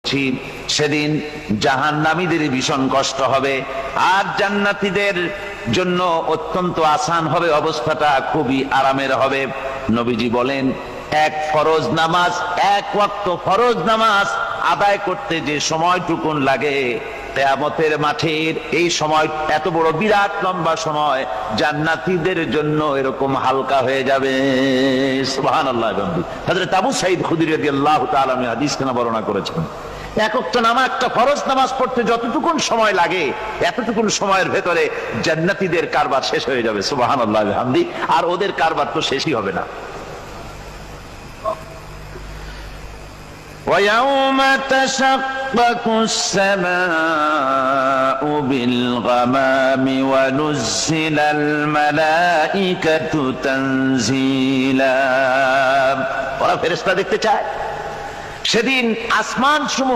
করছি, সেদিন জাহান্নামীদের ভীষণ কষ্ট হবে, আর জান্নাতীদের জন্য অত্যন্ত আসান হবে, অবস্থাটা খুবই আরামের হবে। নবীজি বলেন, এক ফরজ নামাজ, এক ওয়াক্ত ফরজ নামাজ আদায় করতে যে সময়টুকুন লাগে, কিয়ামতের মাঠের এই সময় এত বড় বিরাট লম্বা সময় জান্নাতীদের জন্য এরকম হালকা হয়ে যাবে। সুবহানাল্লাহ। হযরত আবু সাঈদ খুদরী রাদিয়াল্লাহু তাআলা হাদিসখানা বর্ণনা করেছেন, এক ওয়াক্ত নামাজ, একটা ফরজ নামাজ পড়তে যতটুকুন সময় লাগে, এতটুকুন সময়ের ভেতরে জান্নাতীদের কারবার শেষ হয়ে যাবে। সুবহানাল্লাহ বিহামদি। আর ওদের কারবার তো শেষই হবে না। وَيَوْمَ تَشَقَّقُ السَّمَاءُ بِالْغَمَامِ وَنُزِّلَ الْمَلَائِكَةُ تَنزِيلًا। ওরা ফেরেশতা দেখতে চায়। সেদিন আসমান সমূহ